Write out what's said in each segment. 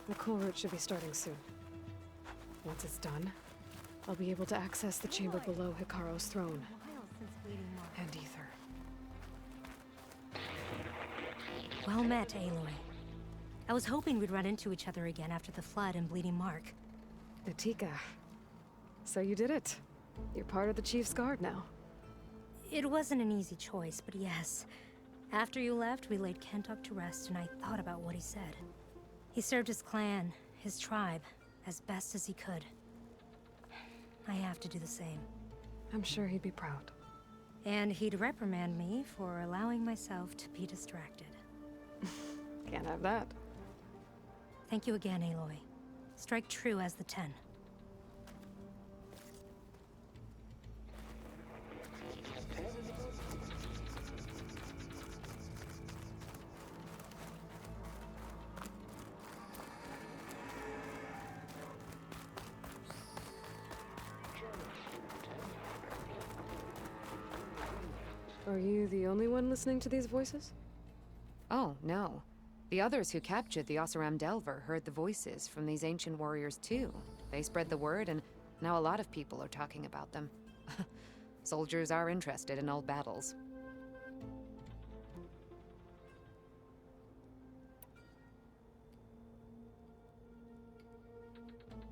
The Kulrut should be starting soon. Once it's done, I'll be able to access the chamber below Hikaro's throne. And Ether. Well met, Aloy. I was hoping we'd run into each other again after the flood and Bleeding Mark. Atika. So you did it. You're part of the Chief's Guard now. It wasn't an easy choice, but yes. After you left, we laid Kentuck to rest, and I thought about what he said. He served his clan, his tribe, as best as he could. I have to do the same. I'm sure he'd be proud. And he'd reprimand me for allowing myself to be distracted. Can't have that. Thank you again, Aloy. Strike true as the 10. Are you the only one listening to these voices? Oh, no. The others who captured the Oseram Delver heard the voices from these ancient warriors too. They spread the word, and now a lot of people are talking about them. Soldiers are interested in old battles.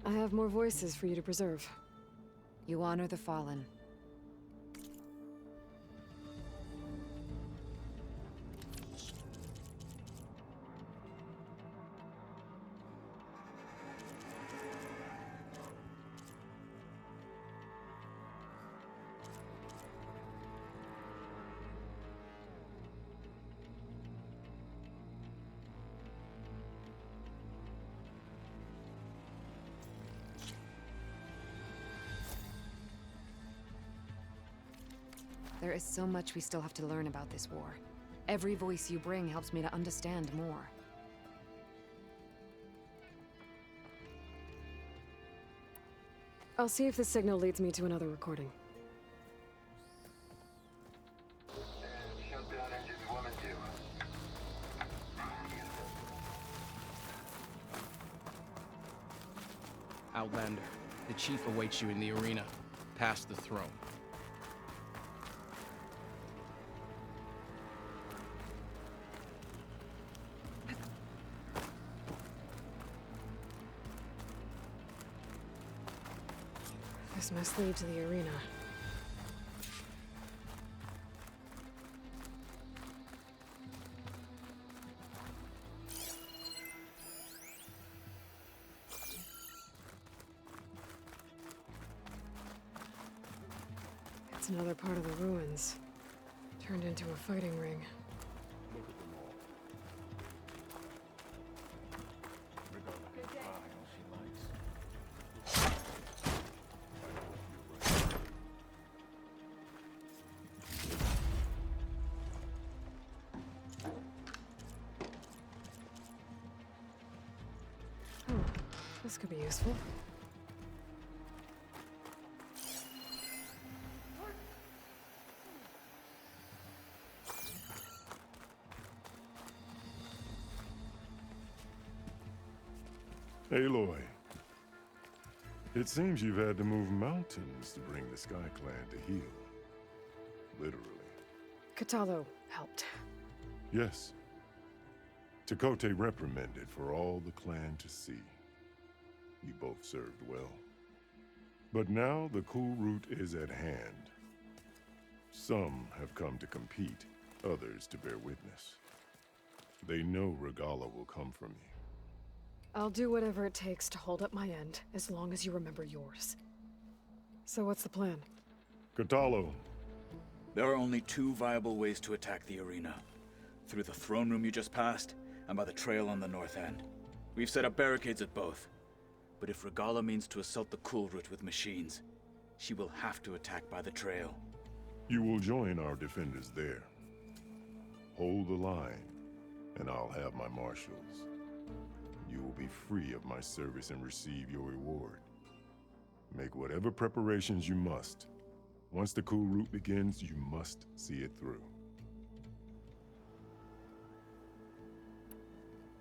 I have more voices for you to preserve. You honor the fallen. There is so much we still have to learn about this war. Every voice you bring helps me to understand more. I'll see if this signal leads me to another recording. Shut down engines 1 and 2. Outlander, the chief awaits you in the arena, past the throne. This must lead to the arena. It's another part of the ruins, turned into a fighting ring. This could be useful. Aloy, it seems you've had to move mountains to bring the Sky Clan to heel. Literally. Katalo helped. Yes. Tekote reprimanded for all the clan to see. You both served well. But now the Kulrut is at hand. Some have come to compete, others to bear witness. They know Regala will come from you. I'll do whatever it takes to hold up my end, as long as you remember yours. So what's the plan? Katalo. There are only 2 viable ways to attack the arena. Through the throne room you just passed, and by the trail on the north end. We've set up barricades at both. But if Regala means to assault the Kulrut with machines, she will have to attack by the trail. You will join our defenders there. Hold the line, and I'll have my marshals. You will be free of my service and receive your reward. Make whatever preparations you must. Once the Kulrut begins, you must see it through.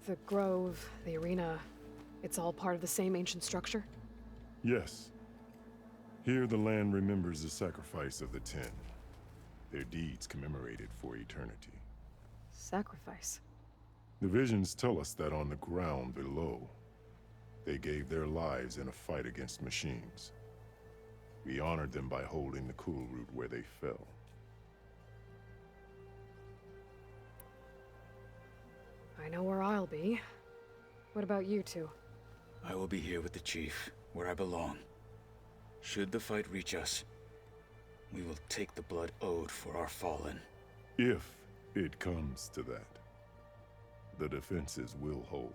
The grove, the arena, It's all part of the same ancient structure? Yes. Here the land remembers the sacrifice of the Ten. Their deeds commemorated for eternity. Sacrifice? The visions tell us that on the ground below, they gave their lives in a fight against machines. We honored them by holding the Kulrut where they fell. I know where I'll be. What about you two? I will be here with the Chief, where I belong. Should the fight reach us, we will take the blood owed for our fallen. If it comes to that, the defenses will hold.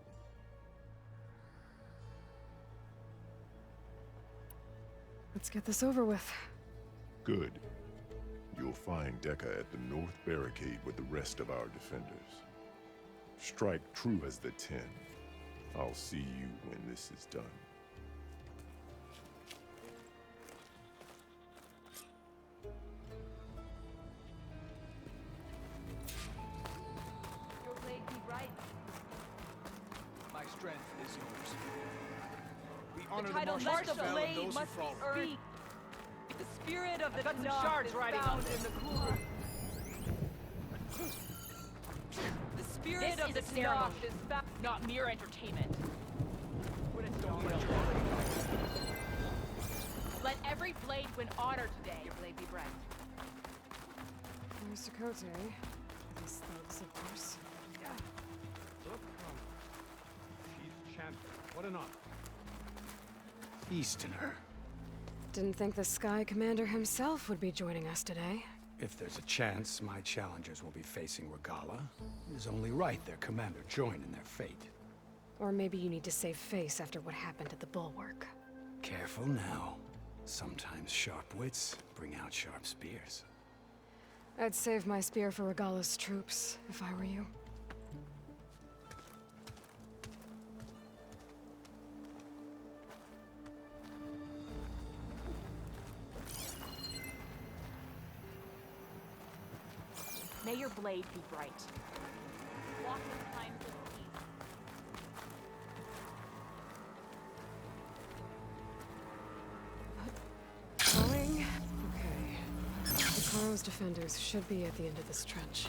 Let's get this over with. Good. You'll find Dekka at the north barricade with the rest of our defenders. Strike true as the Ten. I'll see you when this is done. Your blade be bright. My strength is yours. We The honor the title marshals Marshal of Bell and Blade those who must be fall. earned. The spirit of the got some Knot shards is riding found on in the Kulrut. The spirit This of is the a ceremony. Knot is found. Not mere entertainment. Let every blade win honor today. Your blade be bright. Where's Dakota? These thugs, of course. She's champion. What an honor. Feast in her. Didn't think the Sky Commander himself would be joining us today. If there's a chance, my challengers will be facing Regala. It is only right their commander join in their fate. Or maybe you need to save face after what happened at the Bulwark. Careful now. Sometimes sharp wits bring out sharp spears. I'd save my spear for Regala's troops, if I were you. May your blade be bright. Walk in times of peace. Going? Okay. Hikaro's defenders should be at the end of this trench.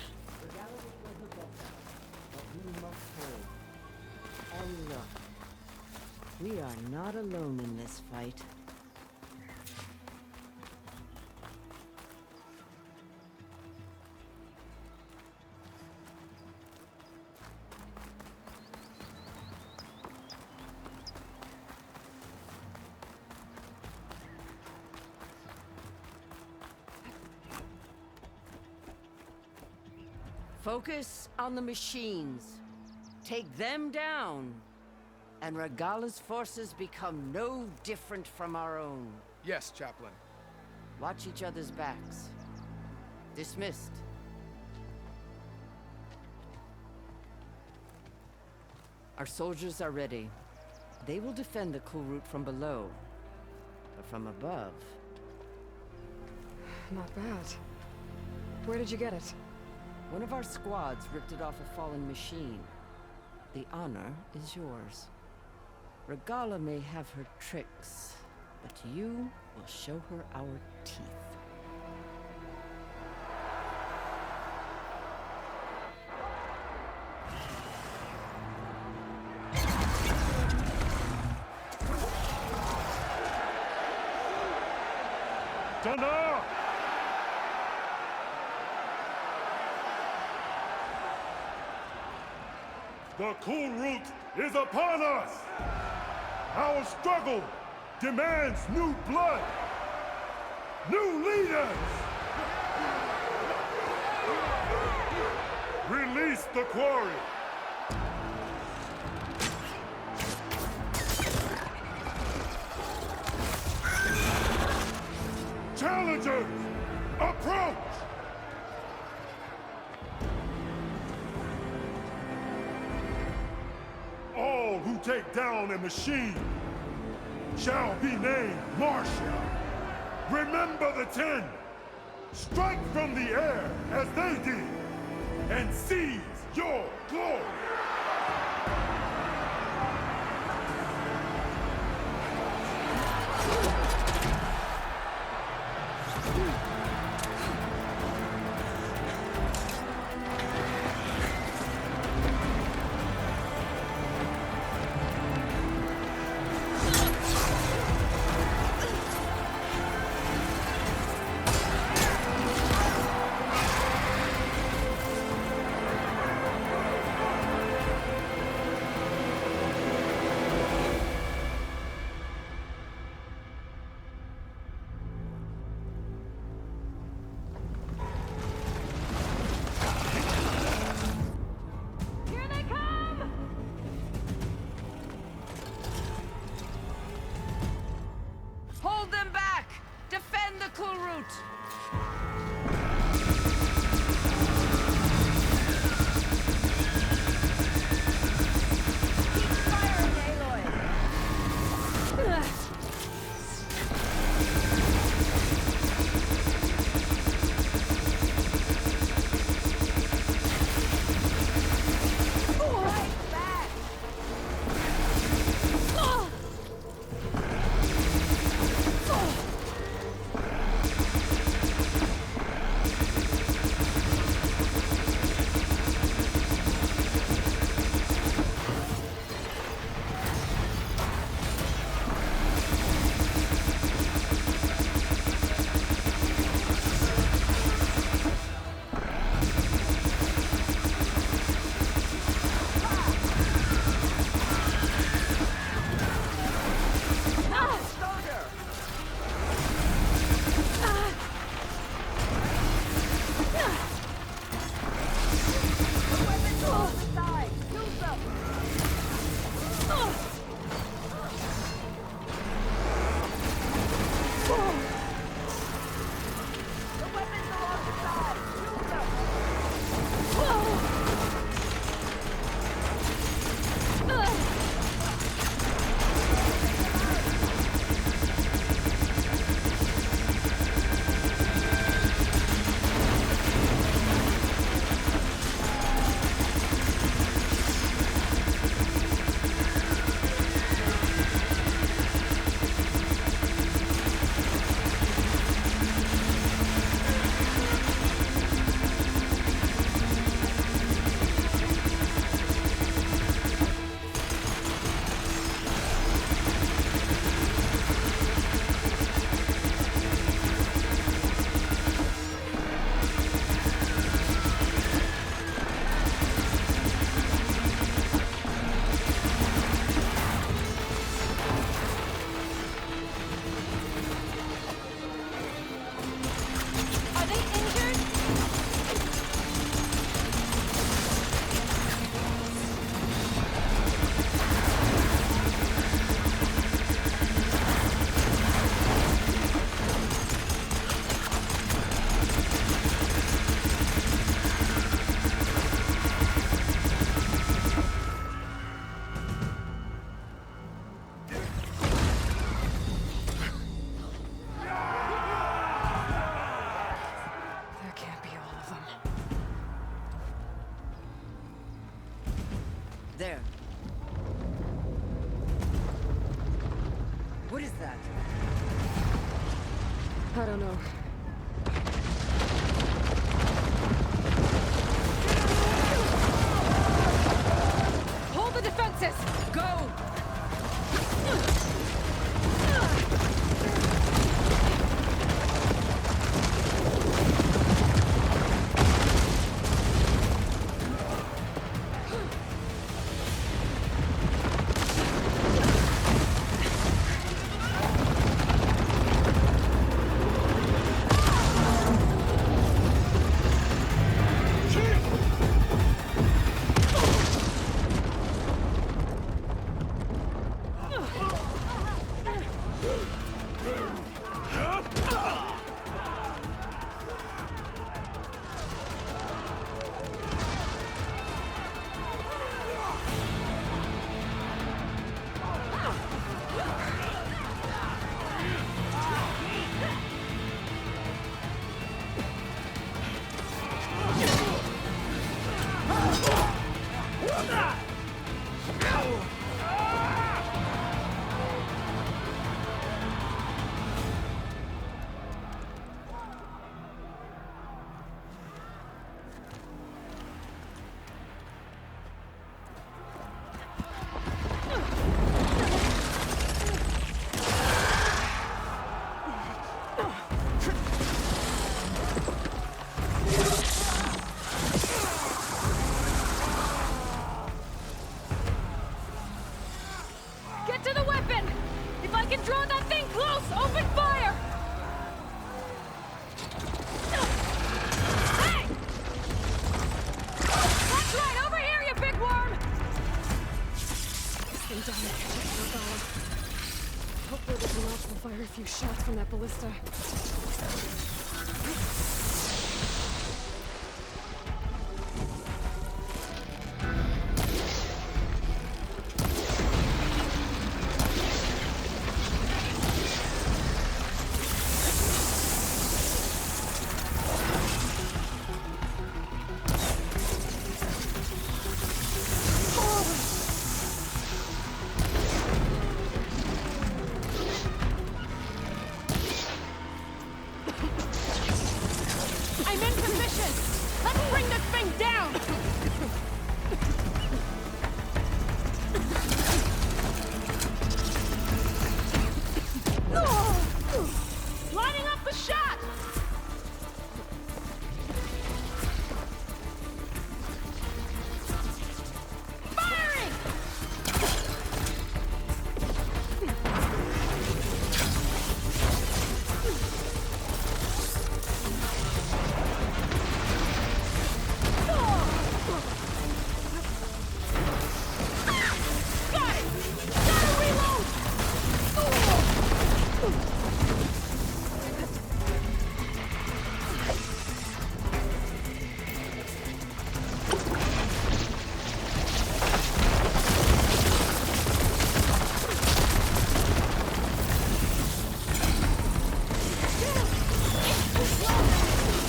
And look, we are not alone in this fight. Focus on the machines. Take them down, and Regala's forces become no different from our own. Yes, Chaplain. Watch each other's backs. Dismissed. Our soldiers are ready. They will defend the Kulrut from below, but from above... Not bad. Where did you get it? One of our squads ripped it off a fallen machine. The honor is yours. Regala may have her tricks, but you will show her our teeth. Dana! The Kulrut is upon us! Our struggle demands new blood! New leaders! Release the quarry! Challengers, approach! All who take down a machine shall be named Martial. Remember the Ten! Strike from the air as they did, and seize your glory! There. What is that? I don't know. Hold the defenses! Go! Get to the weapon! If I can draw that thing close, open fire! Hey! That's right, over here, you big worm! This thing doesn't catch up, no problem. Hopefully the Kulrut will fire a few shots from that ballista. I'm in position! Let's bring this thing down! Lining up the shot! Firing! Got it! Gotta reload!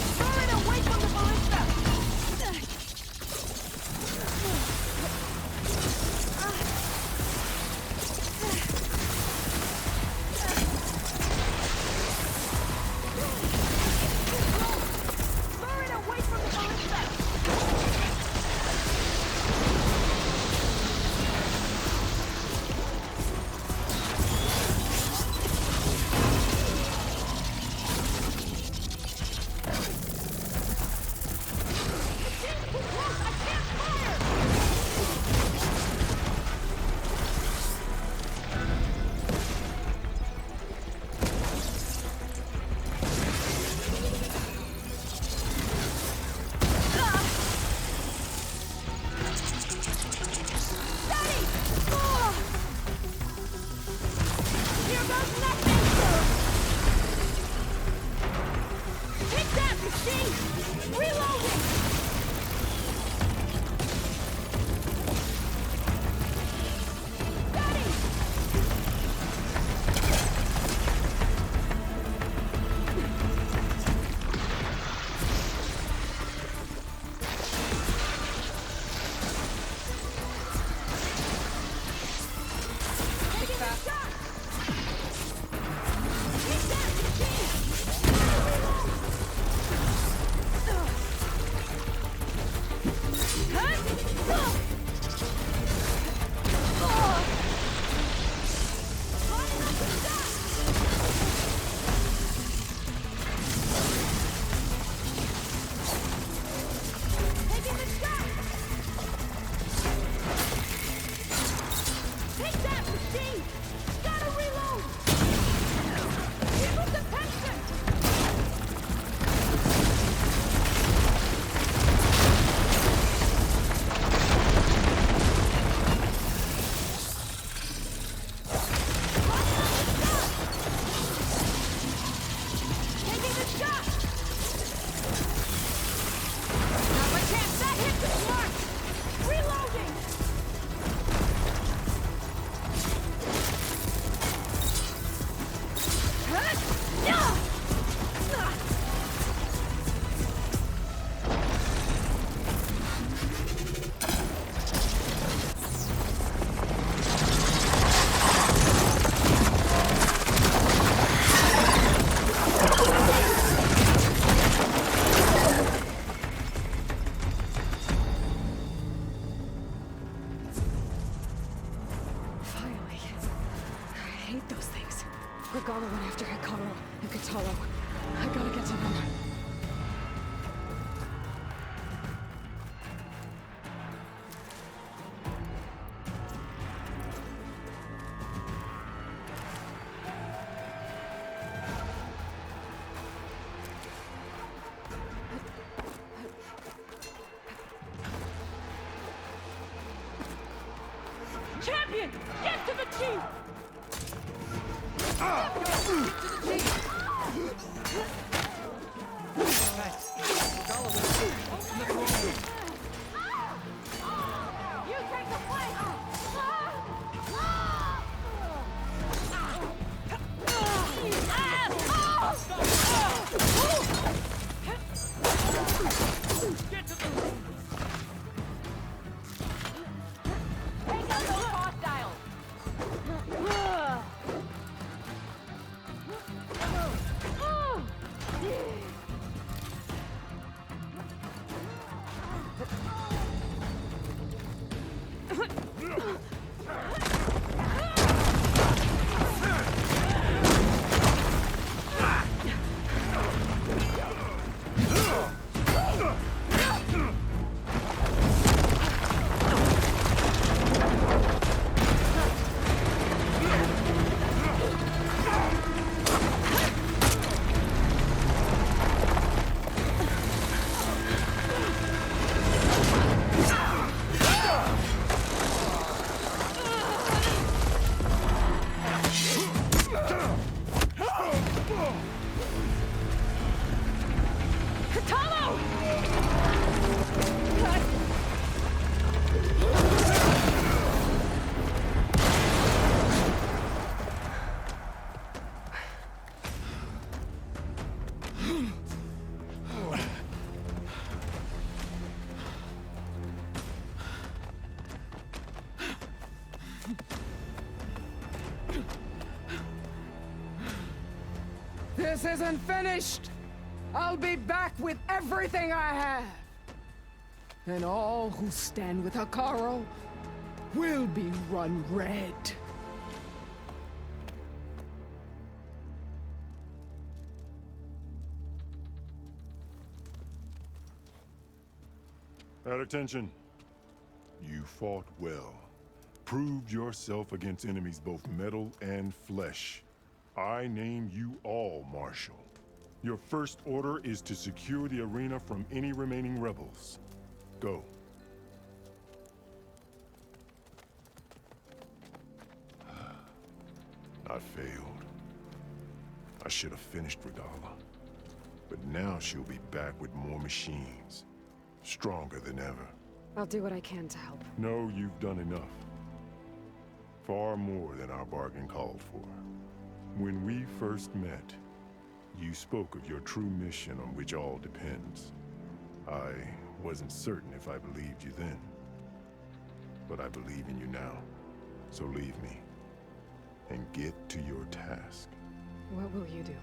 Throw it away from the ballista! Throw it away from the ballista! It's too close! I can't fire! Steady! Here goes nothing! Take that, machine! Reloading! Steady! Taking a shot! Take that, machine! Reload! Lining up the shot! Taking the shot! Take that, machine! Gotta reload! Give us attention! Taking the shot! Not by chance, that hit the mark! Reloading! Finally. I hate those things. Regala went after Hikaru and Kataro. I gotta get to them. Champion! Get to the chief! You take the flank! Take out those hostiles! This isn't finished! I'll be back with everything I have! And all who stand with Hekarro will be run red. At attention. You fought well. Proved yourself against enemies both metal and flesh. I name you all Marshal. Your first order is to secure the arena from any remaining rebels. Go. I failed. I should have finished Regala. But now she'll be back with more machines. Stronger than ever. I'll do what I can to help. No, you've done enough. Far more than our bargain called for. When we first met, you spoke of your true mission on which all depends. I wasn't certain if I believed you then. But I believe in you now. So leave me. And get to your task. What will you do?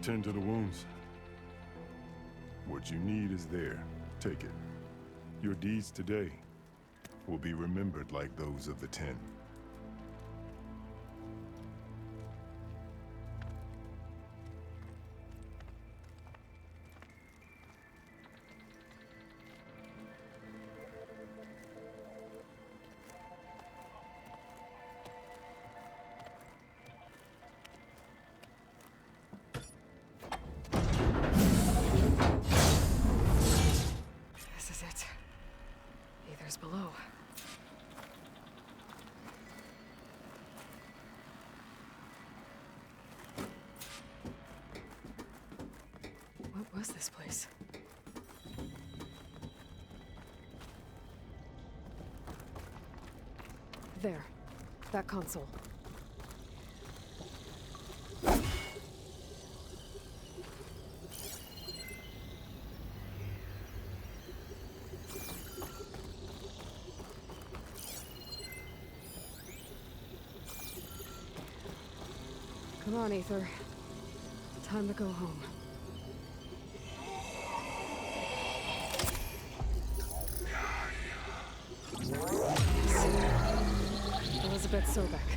Tend to the wounds. What you need is there. Take it. Your deeds today will be remembered like those of the 10. This is it. Aether's below. What was this place? There. That console. Come on, Aether. Time to go home. Elizabeth Sobek.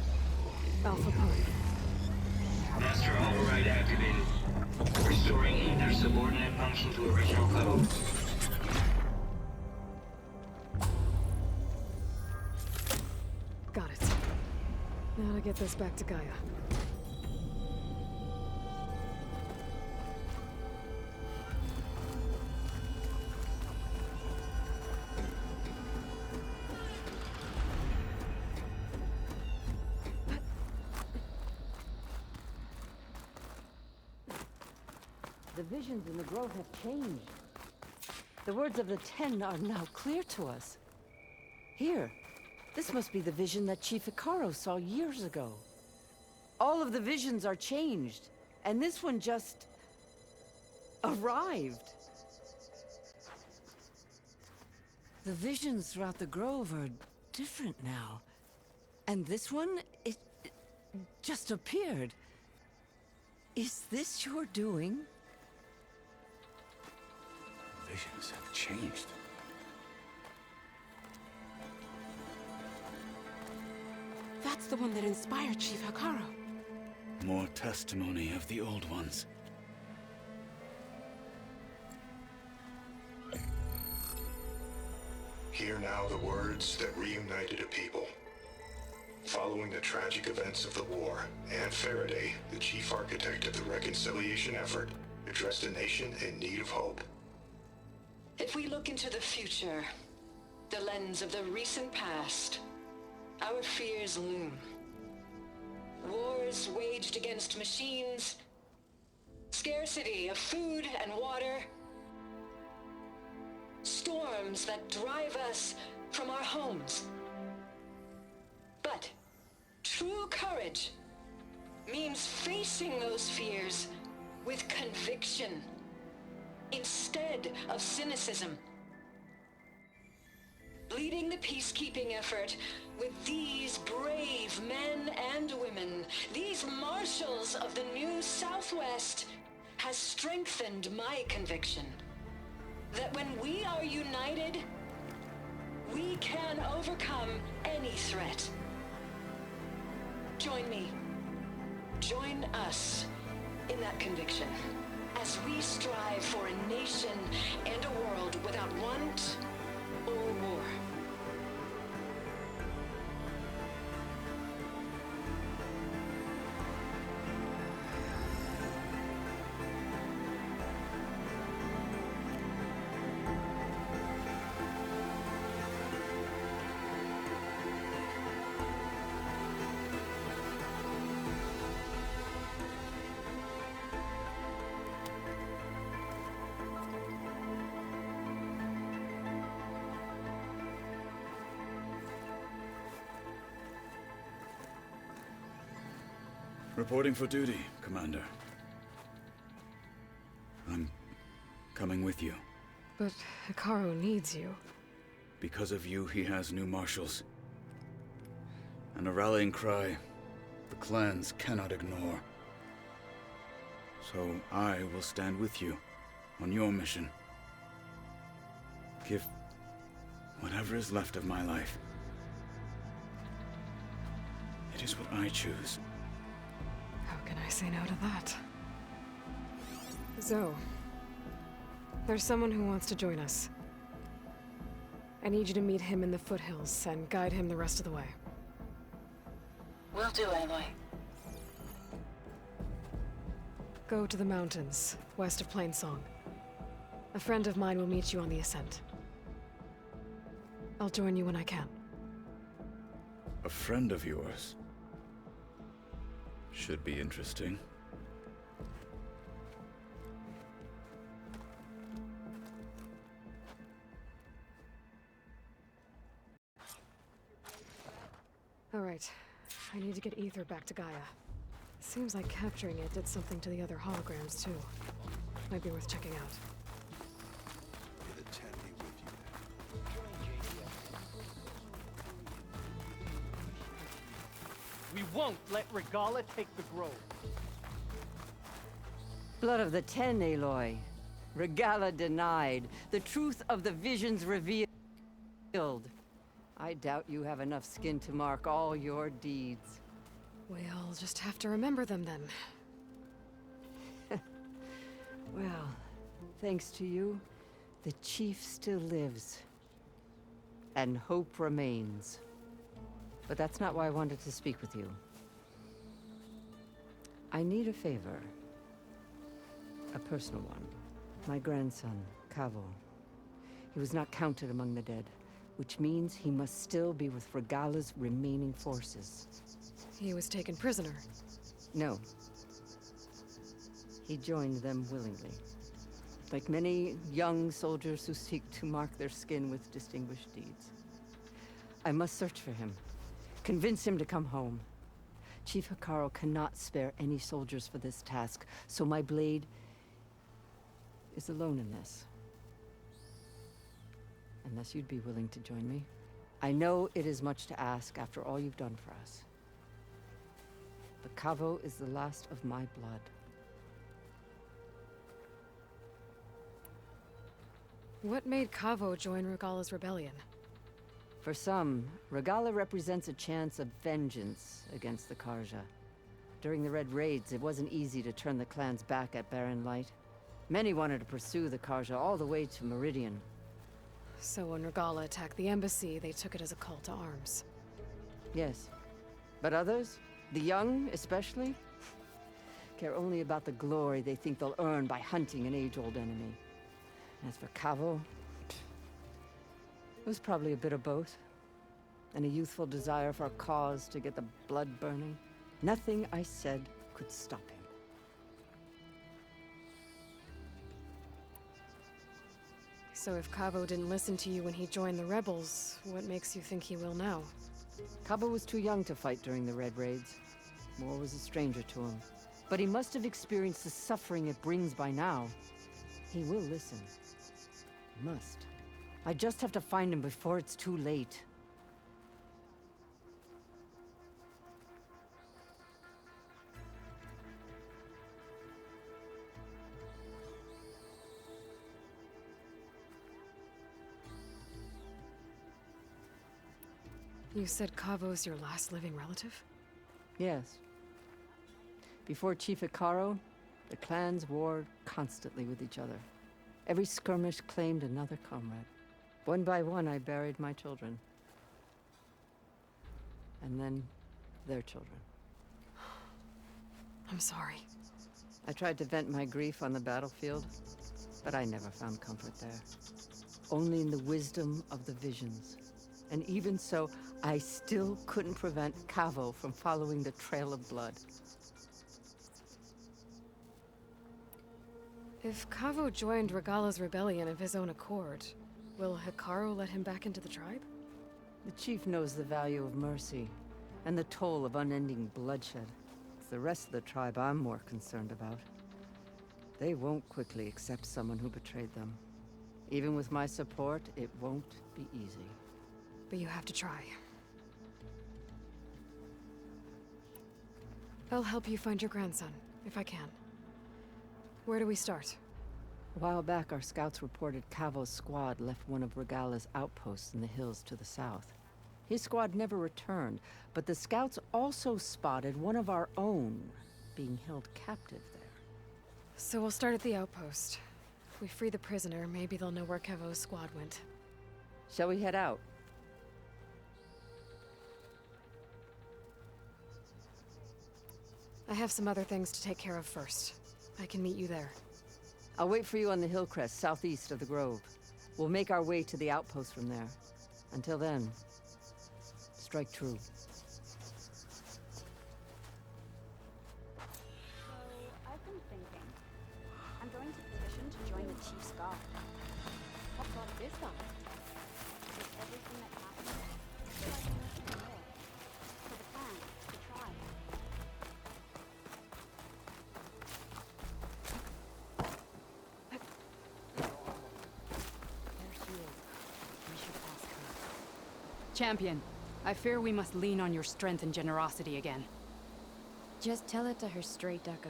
Alpha Prime. Master override activated. Restoring Aether's subordinate function to original code. Got it. Now to get this back to Gaia. the visions in the grove have changed. The words of the Ten are now clear to us. Here, this must be the vision that Chief Hikaru saw years ago. All of the visions are changed, and this one just arrived. The visions throughout the grove are different now. And this one, it just appeared. Is this your doing? Visions have changed. That's the one that inspired Chief Hikaru. More testimony of the old ones. Hear now the words that reunited a people. Following the tragic events of the war, Anne Faraday, the chief architect of the reconciliation effort, addressed a nation in need of hope. If we look into the future, the lens of the recent past, our fears loom. Wars waged against machines, scarcity of food and water, storms that drive us from our homes. But true courage means facing those fears with conviction instead of cynicism. Leading the peacekeeping effort with these brave men and women, these marshals of the new Southwest, has strengthened my conviction that when we are united, we can overcome any threat. Join me. Join us in that conviction as we strive for a nation and a world without want or war. Reporting for duty, Commander. I'm coming with you. But Hikaru needs you. Because of you, he has new marshals. And a rallying cry the clans cannot ignore. So I will stand with you on your mission. Give whatever is left of my life. It is what I choose. How can I say no to that? Zoe, there's someone who wants to join us. I need you to meet him in the foothills and guide him the rest of the way. Will do, Aloy. Go to the mountains, west of Plainsong. A friend of mine will meet you on the ascent. I'll join you when I can. A friend of yours? Should be interesting. All right. I need to get Ether back to Gaia. Seems like capturing it did something to the other holograms, too. Might be worth checking out. May the Ten be with you. We won't let Regala take the grove. Blood of the Ten, Aloy. Regala denied. The truth of the visions revealed. I doubt you have enough skin to mark all your deeds. We'll just have to remember them then. Well, thanks to you, the Chief still lives. And hope remains. But that's not why I wanted to speak with you. I need a favor. A personal one. My grandson, Kavo. He was not counted among the dead, which means he must still be with Regala's remaining forces. He was taken prisoner. No. He joined them willingly. like many young soldiers who seek to mark their skin with distinguished deeds. I must search for him, convince him to come home. Chief Hikaru cannot spare any soldiers for this task, so my blade is alone in this. Unless you'd be willing to join me. I know it is much to ask after all you've done for us. But Kavo is the last of my blood. What made Kavo join Regala's rebellion? For some, Regala represents a chance of vengeance against the Karja. During the Red Raids, it wasn't easy to turn the clan's back at Barren Light. Many wanted to pursue the Karja all the way to Meridian. So when Regala attacked the embassy, they took it as a call to arms. Yes. But others, the young especially, care only about the glory they think they'll earn by hunting an age-old enemy. As for Kavo, it was probably a bit of both. And a youthful desire for a cause to get the blood burning. Nothing I said could stop him. So if Kavo didn't listen to you when he joined the rebels, what makes you think he will now? Kavo was too young to fight during the Red Raids. War was a stranger to him. But he must have experienced the suffering it brings by now. He will listen. Must. I just have to find him before it's too late. You said Kavo's your last living relative? Yes. Before Chief Hikaru, the clans warred constantly with each other. Every skirmish claimed another comrade. One by one, I buried my children. And then, their children. I'm sorry. I tried to vent my grief on the battlefield, but I never found comfort there. Only in the wisdom of the visions. And even so, I still couldn't prevent Kavo from following the trail of blood. If Kavo joined Regala's rebellion of his own accord, will Hikaru let him back into the tribe? The chief knows the value of mercy, and the toll of unending bloodshed. It's the rest of the tribe I'm more concerned about. They won't quickly accept someone who betrayed them. Even with my support, it won't be easy. But you have to try. I'll help you find your grandson, if I can. Where do we start? A while back, our scouts reported Kavo's squad left one of Regala's outposts in the hills to the south. His squad never returned, but the scouts also spotted one of our own being held captive there. So we'll start at the outpost. If we free the prisoner, maybe they'll know where Kavo's squad went. Shall we head out? I have some other things to take care of first. I can meet you there. I'll wait for you on the hill crest, southeast of the grove. We'll make our way to the outpost from there. Until then, strike true. So, I've been thinking. I'm going to petition to join the Chief's Guard. What brought this on? With everything that happened, I feel like I need to know more. For the clan, the tribe. Champion, I fear we must lean on your strength and generosity again. Just tell it to her straight, Daka.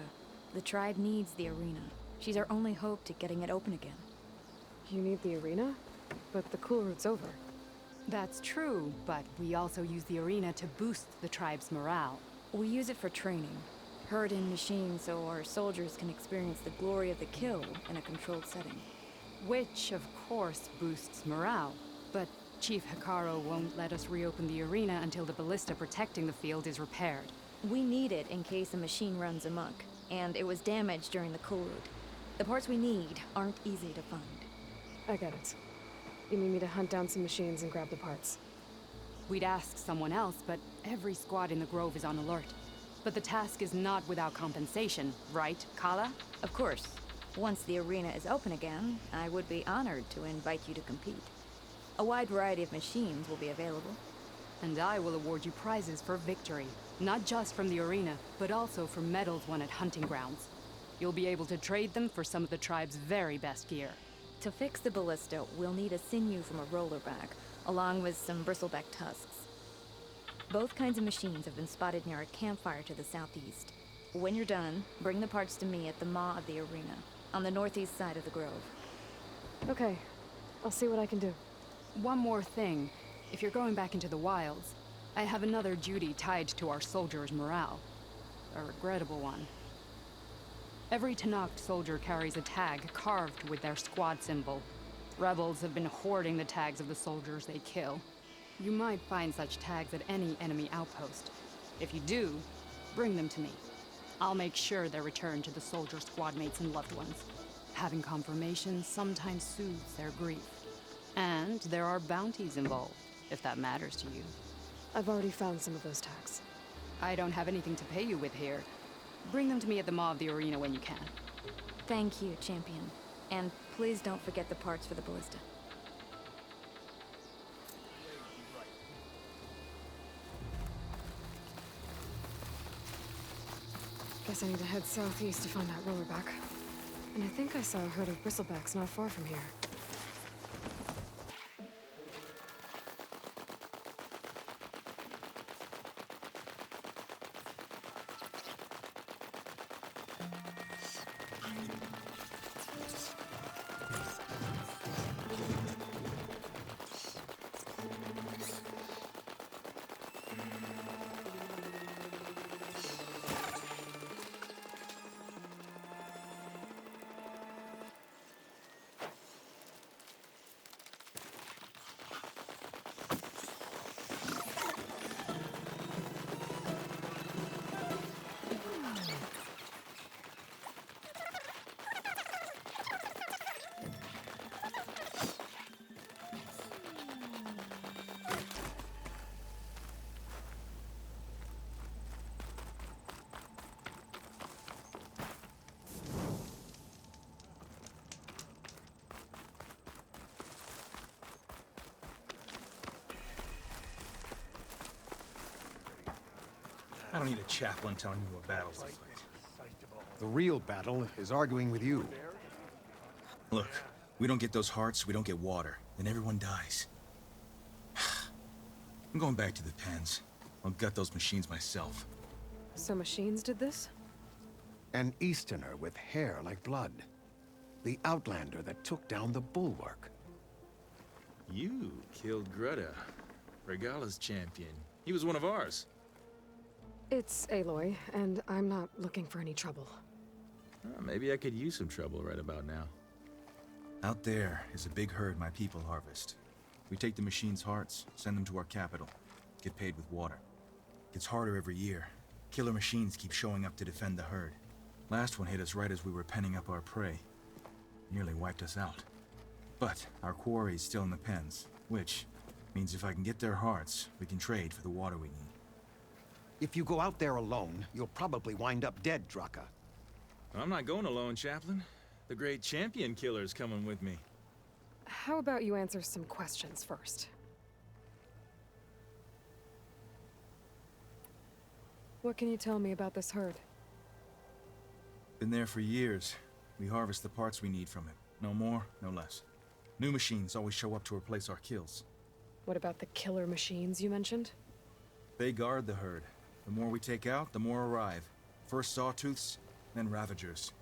The tribe needs the arena. She's our only hope to getting it open again. You need the arena? But the Kulrut's over. That's true, but we also use the arena to boost the tribe's morale. We use it for training. Herd in machines so our soldiers can experience the glory of the kill in a controlled setting. Which, of course, boosts morale. But Chief Hikaru won't let us reopen the arena until the ballista protecting the field is repaired. We need it in case a machine runs amok, and it was damaged during the Kulrut. The parts we need aren't easy to find. I get it. You need me to hunt down some machines and grab the parts. We'd ask someone else, but every squad in the grove is on alert. But the task is not without compensation, right, Kala? Of course. Once the arena is open again, I would be honored to invite you to compete. A wide variety of machines will be available. And I will award you prizes for victory. Not just from the arena, but also for medals won at hunting grounds. You'll be able to trade them for some of the tribe's very best gear. To fix the ballista, we'll need a sinew from a rollerback, along with some bristleback tusks. Both kinds of machines have been spotted near a campfire to the southeast. When you're done, bring the parts to me at the maw of the arena, on the northeast side of the grove. Okay, I'll see what I can do. One more thing. If you're going back into the wilds, I have another duty tied to our soldiers' morale. A regrettable one. Every Tenakth soldier carries a tag carved with their squad symbol. Rebels have been hoarding the tags of the soldiers they kill. You might find such tags at any enemy outpost. If you do, bring them to me. I'll make sure they're returned to the soldier squad mates and loved ones. Having confirmation sometimes soothes their grief. And there are bounties involved, if that matters to you. I've already found some of those tags. I don't have anything to pay you with here. Bring them to me at the maw of the arena when you can. Thank you, champion. And please don't forget the parts for the ballista. Guess I need to head southeast to find that rollerback. And I think I saw a herd of bristlebacks not far from here. I don't need a chaplain telling me what battles to fight. The real battle is arguing with you. Look, we don't get those hearts, we don't get water, then everyone dies. I'm going back to the pens. I'll gut those machines myself. So machines did this? An Easterner with hair like blood. The Outlander that took down the bulwark. You killed Greta, Regala's champion. He was one of ours. It's Aloy, and I'm not looking for any trouble. Maybe I could use some trouble right about now. Out there is a big herd my people harvest. We take the machine's hearts, send them to our capital, get paid with water. Gets harder every year. Killer machines keep showing up to defend the herd. Last one hit us right as we were penning up our prey. Nearly wiped us out. But our quarry is still in the pens, which means if I can get their hearts, we can trade for the water we need. If you go out there alone, you'll probably wind up dead, Draka. I'm not going alone, Chaplain. The great champion killer's coming with me. How about you answer some questions first? What can you tell me about this herd? Been there for years. We harvest the parts we need from it. No more, no less. New machines always show up to replace our kills. What about the killer machines you mentioned? They guard the herd. The more we take out, the more arrive. First Sawtooths, then Ravagers.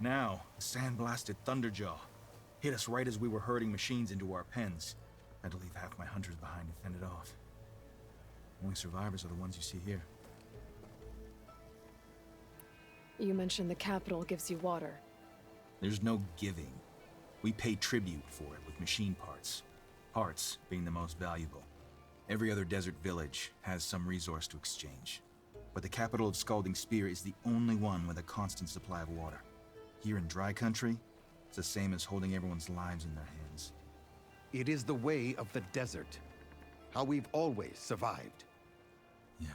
Now, a sand-blasted Thunderjaw. Hit us right as we were herding machines into our pens. Had to leave half my hunters behind to fend it off. Only survivors are the ones you see here. You mentioned the capital gives you water. There's no giving. We pay tribute for it with machine parts. Parts being the most valuable. Every other desert village has some resource to exchange. But the capital of Scalding Spear is the only one with a constant supply of water. Here in dry country, it's the same as holding everyone's lives in their hands. It is the way of the desert. How we've always survived. Yeah.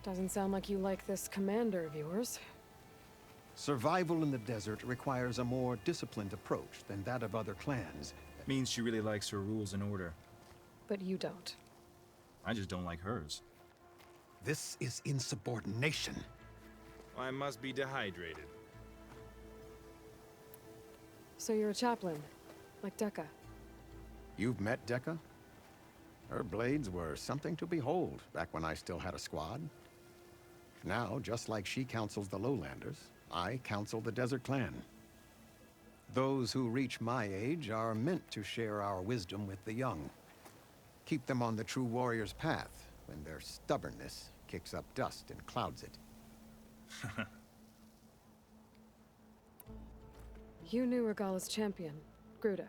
Doesn't sound like you like this commander of yours. Survival in the desert requires a more disciplined approach than that of other clans. Means she really likes her rules and order. But you don't. I just don't like hers. This is insubordination. I must be dehydrated. So you're a chaplain, like Decca. You've met Decca? Her blades were something to behold back when I still had a squad. Now, just like she counsels the lowlanders, I counsel the Desert Clan. Those who reach my age are meant to share our wisdom with the young. Keep them on the true warrior's path when their stubbornness kicks up dust and clouds it. You knew Regala's champion, Gruta.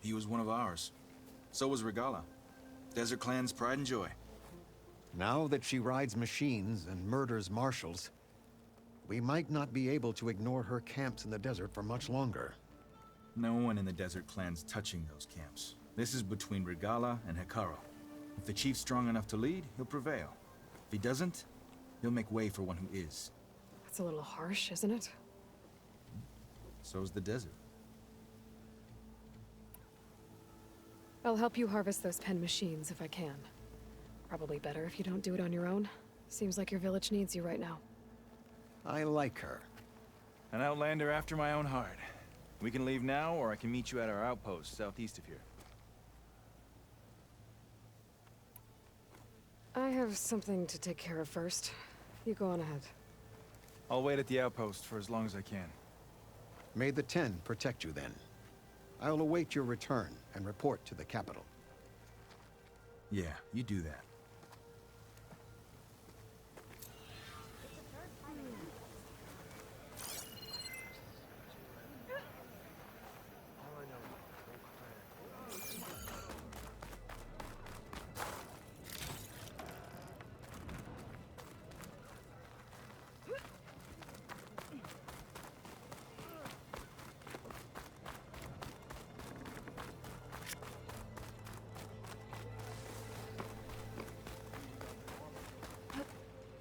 He was one of ours. So was Regala. Desert Clan's pride and joy. Now that she rides machines and murders marshals, we might not be able to ignore her camps in the desert for much longer. No one in the Desert Clan's touching those camps. This is between Regala and Hekarro. If the chief's strong enough to lead, he'll prevail. If he doesn't, he'll make way for one who is. That's a little harsh, isn't it? So's the desert. I'll help you harvest those pen machines if I can. Probably better if you don't do it on your own. Seems like your village needs you right now. I like her. An outlander after my own heart. We can leave now, or I can meet you at our outpost southeast of here. I have something to take care of first. You go on ahead. I'll wait at the outpost for as long as I can. May the Ten protect you then. I'll await your return and report to the capital. Yeah, you do that.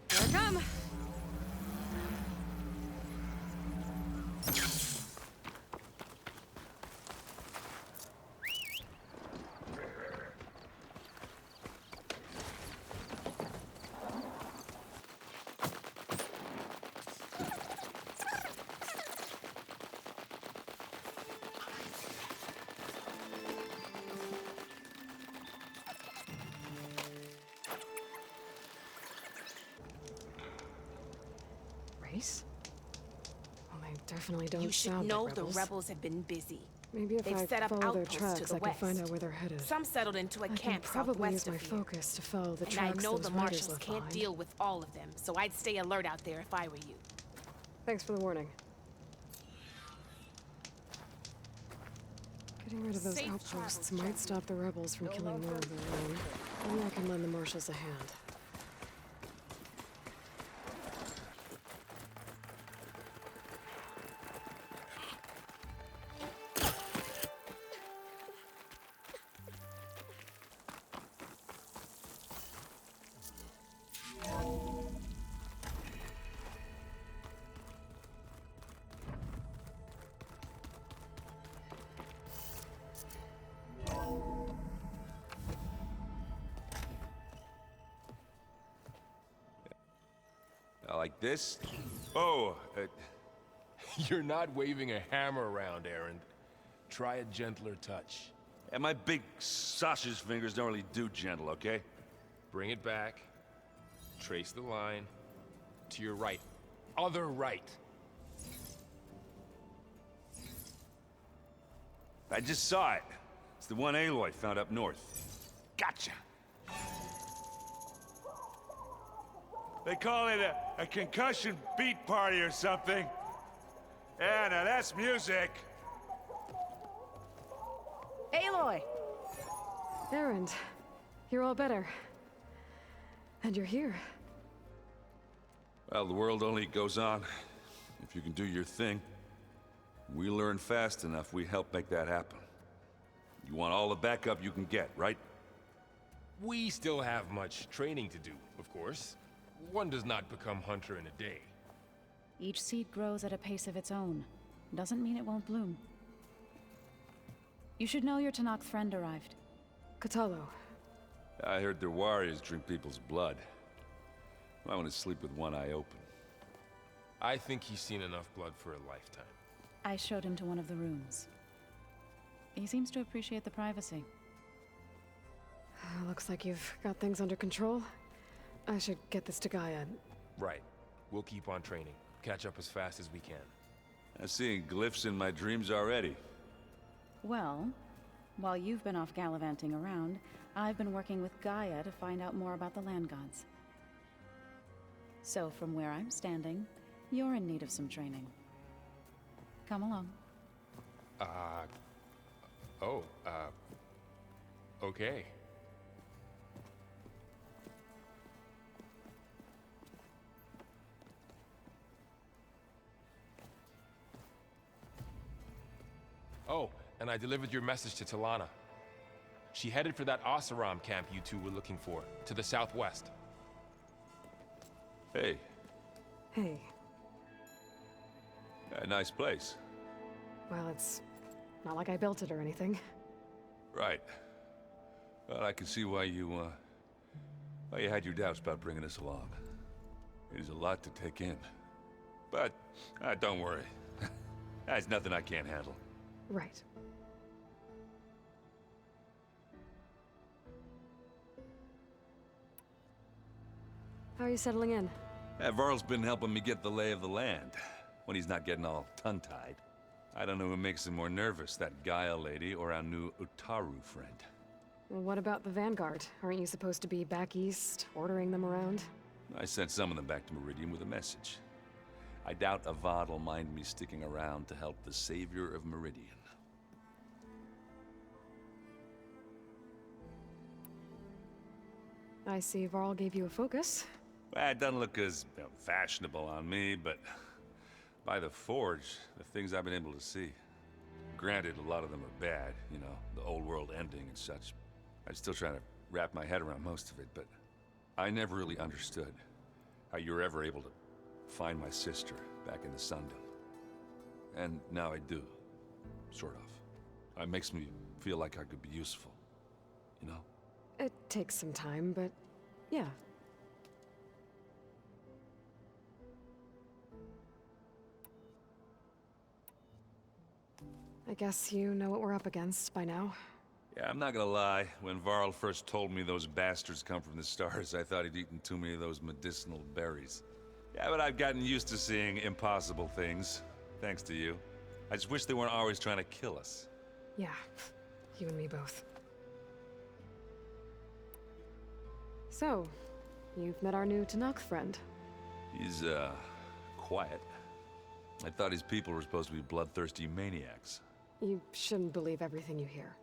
Here I come! Race? Well, they definitely don't You should sound know like the rebels. rebels have been busy. Maybe if They've I set up follow their outposts tracks, to the I can find west. out where they're headed. Some settled into a I can camp probably use southwest my of here. focus to follow the And I tracks know those the riders marshals left can't behind. deal with all of them, so I'd stay alert out there if I were you. Thanks for the warning. Getting rid of those Safe outposts travels, might gentlemen. stop the rebels from killing more of their own. Maybe I can lend the marshals a hand. Like this? Oh, you're not waving a hammer around, Aaron. Try a gentler touch. And my big sausage fingers don't really do gentle, okay? Bring it back. Trace the line. To your right. Other right. I just saw it. It's the one Aloy found up north. Gotcha! They call it a concussion beat party or something. Yeah, now that's music. Aloy! Erend, you're all better. And you're here. Well, the world only goes on if you can do your thing. We learn fast enough, we help make that happen. You want all the backup you can get, right? We still have much training to do, of course. One does not become hunter in a day. Each seed grows at a pace of its own. Doesn't mean it won't bloom. You should know your Tanakh friend arrived. Katalo. I heard their warriors drink people's blood. I want to sleep with one eye open. I think he's seen enough blood for a lifetime. I showed him to one of the rooms. He seems to appreciate the privacy. Looks like you've got things under control. I should get this to Gaia. Right. We'll keep on training. Catch up as fast as we can. I'm seeing glyphs in my dreams already. Well, while you've been off gallivanting around, I've been working with Gaia to find out more about the land gods. So from where I'm standing, you're in need of some training. Come along. Okay. Oh, and I delivered your message to Talana. She headed for that Oseram camp you two were looking for, to the southwest. Hey, Hey. a nice place. Well, it's not like I built it or anything. Right. Well, I can see why you had your doubts about bringing us along. It is a lot to take in. But, don't worry. There's nothing I can't handle. Right. How are you settling in? Varl's been helping me get the lay of the land, when he's not getting all tongue-tied. I don't know who makes him more nervous, that Gaia lady or our new Utaru friend. Well, what about the Vanguard? Aren't you supposed to be back east, ordering them around? I sent some of them back to Meridian with a message. I doubt Avad will mind me sticking around to help the savior of Meridian. I see Varl gave you a focus. Well, it doesn't look as fashionable on me, but by the Forge, the things I've been able to see. Granted, a lot of them are bad, you know, the old world ending and such. I'm still trying to wrap my head around most of it, but I never really understood how you were ever able to find my sister back in the Sundom. And now I do, sort of. It makes me feel like I could be useful, you know? It takes some time, but yeah. I guess you know what we're up against by now. Yeah, I'm not gonna lie. When Varl first told me those bastards come from the stars, I thought he'd eaten too many of those medicinal berries. Yeah, but I've gotten used to seeing impossible things, thanks to you. I just wish they weren't always trying to kill us. Yeah, you and me both. So, you've met our new Tanakh friend. He's, quiet. I thought his people were supposed to be bloodthirsty maniacs. You shouldn't believe everything you hear.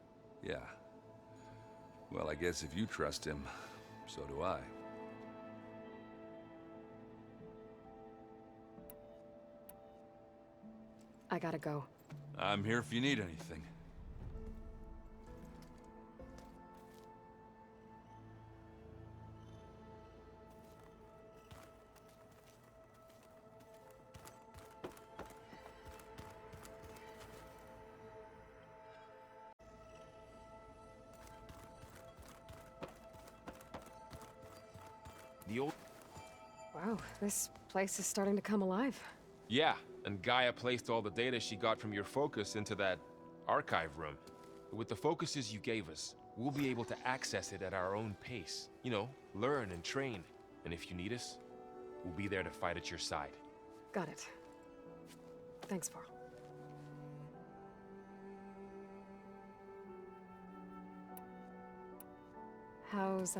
Yeah. Well, I guess if you trust him, so do I. I gotta go. I'm here if you need anything. Wow, this place is starting to come alive. Yeah, and Gaia placed all the data she got from your focus into that archive room. With the focuses you gave us, we'll be able to access it at our own pace. You know, learn and train. And if you need us, we'll be there to fight at your side. Got it. Thanks, Varl. How's,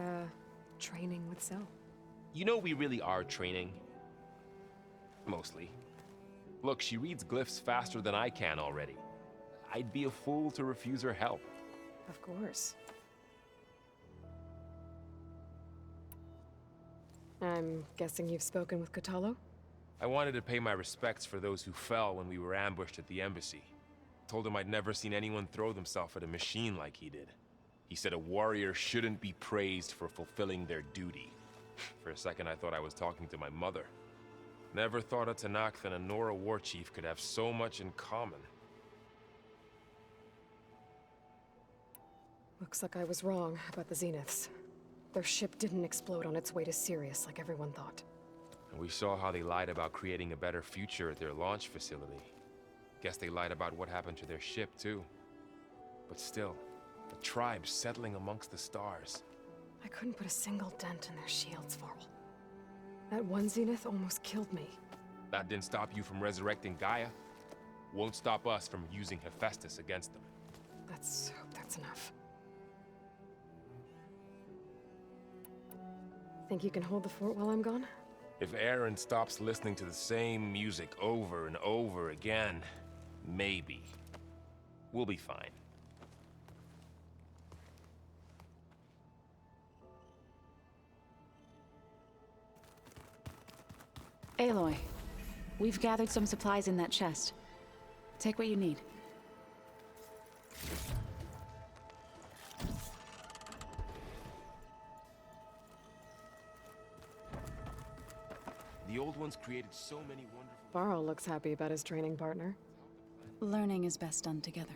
training with Zoe? You know we really are training. Mostly. Look, she reads glyphs faster than I can already. I'd be a fool to refuse her help. Of course. I'm guessing you've spoken with Katalo? I wanted to pay my respects for those who fell when we were ambushed at the embassy. Told him I'd never seen anyone throw themselves at a machine like he did. He said a warrior shouldn't be praised for fulfilling their duty. For a second, I thought I was talking to my mother. Never thought a Tanakh and a Nora war chief could have so much in common. Looks like I was wrong about the Zeniths. Their ship didn't explode on its way to Sirius like everyone thought. And we saw how they lied about creating a better future at their launch facility. Guess they lied about what happened to their ship, too. But still, the tribe settling amongst the stars. I couldn't put a single dent in their shields, Varl. That one Zenith almost killed me. That didn't stop you from resurrecting Gaia. Won't stop us from using Hephaestus against them. Let's hope that's enough. Think you can hold the fort while I'm gone? If Aaron stops listening to the same music over and over again, maybe. We'll be fine. Aloy, we've gathered some supplies in that chest. Take what you need. The old ones created so many wonderful... Varl looks happy about his training partner. Learning is best done together.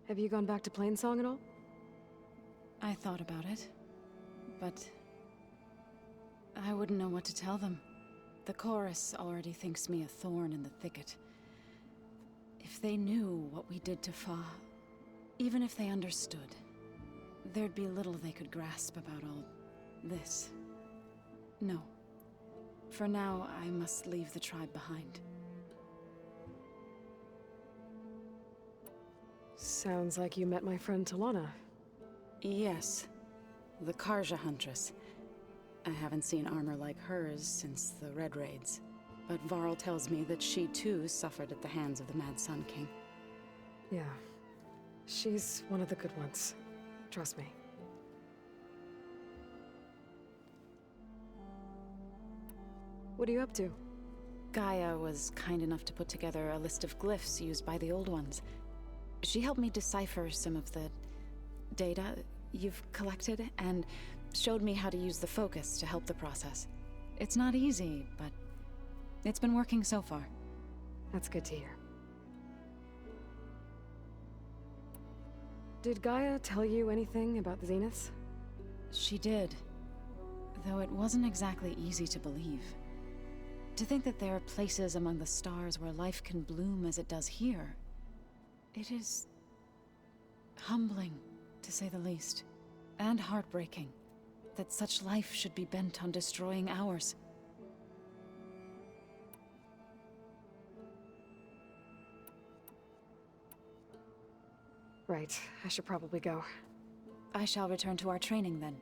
Have you gone back to Plainsong at all? I thought about it, but I wouldn't know what to tell them. The chorus already thinks me a thorn in the thicket. If they knew what we did to Fa, even if they understood, there'd be little they could grasp about all this. No. For now, I must leave the tribe behind. Sounds like you met my friend Talana. Yes. The Karja Huntress. I haven't seen armor like hers since the Red Raids. But Varl tells me that she too suffered at the hands of the Mad Sun King. Yeah. She's one of the good ones. Trust me. What are you up to? Gaia was kind enough to put together a list of glyphs used by the Old Ones. She helped me decipher some of the data you've collected, and showed me how to use the focus to help the process. It's not easy, but it's been working so far. That's good to hear. Did Gaia tell you anything about the Zeniths? She did, though it wasn't exactly easy to believe. To think that there are places among the stars where life can bloom as it does here, it is humbling, to say the least, and heartbreaking that such life should be bent on destroying ours. Right, I should probably go. I shall return to our training then.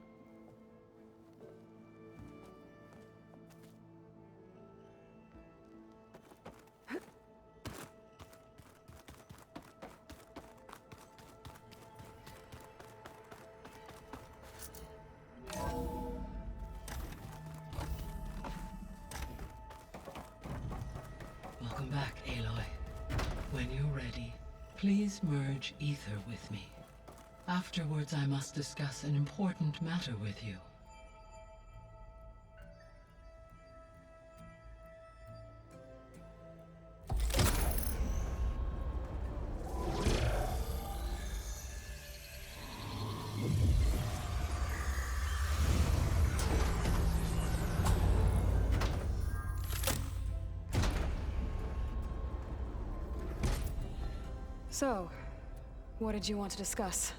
Welcome back, Aloy. When you're ready, please merge ether with me. Afterwards, I must discuss an important matter with you. So, what did you want to discuss?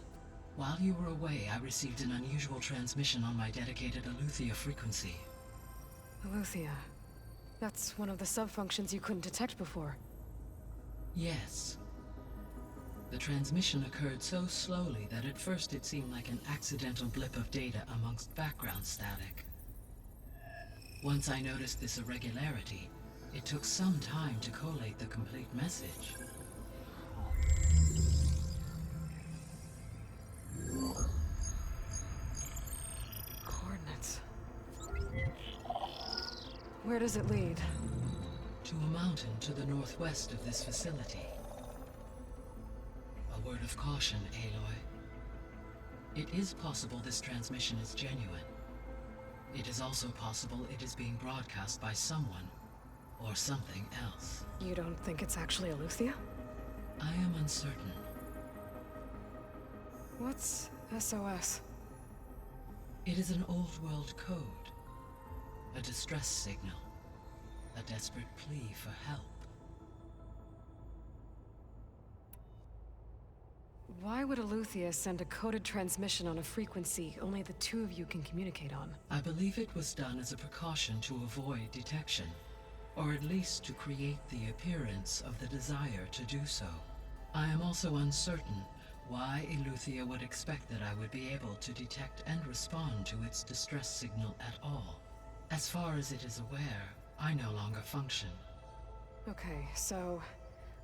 While you were away, I received an unusual transmission on my dedicated Aletheia frequency. Aletheia. That's one of the sub-functions you couldn't detect before. Yes. The transmission occurred so slowly that at first it seemed like an accidental blip of data amongst background static. Once I noticed this irregularity, it took some time to collate the complete message. Coordinates. Where does it lead? To a mountain to the northwest of this facility. A word of caution, Aloy. It is possible this transmission is genuine. It is also possible it is being broadcast by someone or something else. You don't think it's actually Eleuthia? I am uncertain. What's SOS? It is an old world code. A distress signal. A desperate plea for help. Why would Eleuthia send a coded transmission on a frequency only the two of you can communicate on? I believe it was done as a precaution to avoid detection, or at least to create the appearance of the desire to do so. I am also uncertain why Eleuthia would expect that I would be able to detect and respond to its distress signal at all. As far as it is aware, I no longer function. Okay, so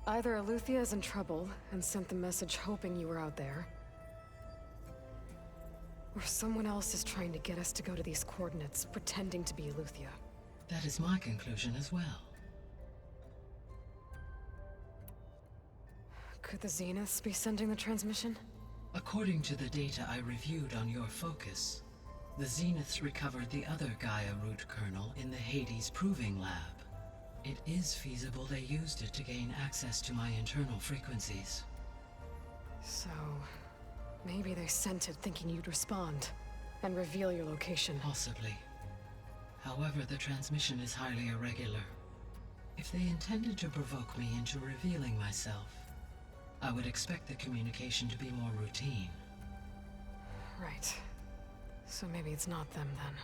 either Eleuthia is in trouble and sent the message hoping you were out there, or someone else is trying to get us to go to these coordinates, pretending to be Eleuthia. That is my conclusion as well. Could the Zeniths be sending the transmission? According to the data I reviewed on your focus, the Zeniths recovered the other Gaia root kernel in the Hades Proving Lab. It is feasible they used it to gain access to my internal frequencies. So, maybe they sent it thinking you'd respond and reveal your location. Possibly. However, the transmission is highly irregular. If they intended to provoke me into revealing myself, I would expect the communication to be more routine. Right. So maybe it's not them then.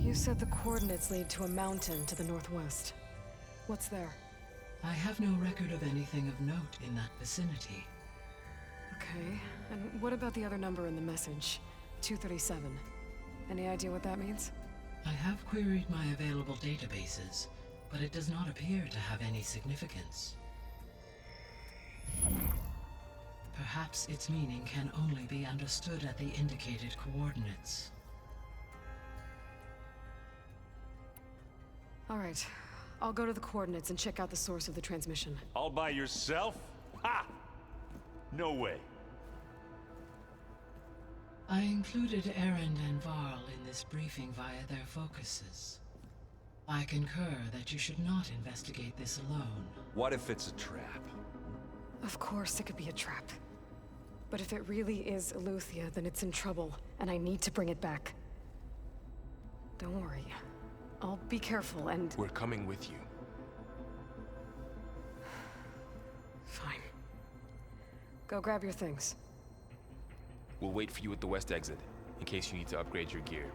You said the coordinates lead to a mountain to the northwest. What's there? I have no record of anything of note in that vicinity. Okay, and what about the other number in the message? 237. Any idea what that means? I have queried my available databases, but it does not appear to have any significance. Perhaps its meaning can only be understood at the indicated coordinates. All right, I'll go to the coordinates and check out the source of the transmission. All by yourself? Ha! No way. I included Erend and Varl in this briefing via their focuses. I concur that you should not investigate this alone. What if it's a trap? Of course it could be a trap. But if it really is Eleuthia, then it's in trouble, and I need to bring it back. Don't worry. I'll be careful and... We're coming with you. Fine. Go grab your things. We'll wait for you at the west exit, in case you need to upgrade your gear.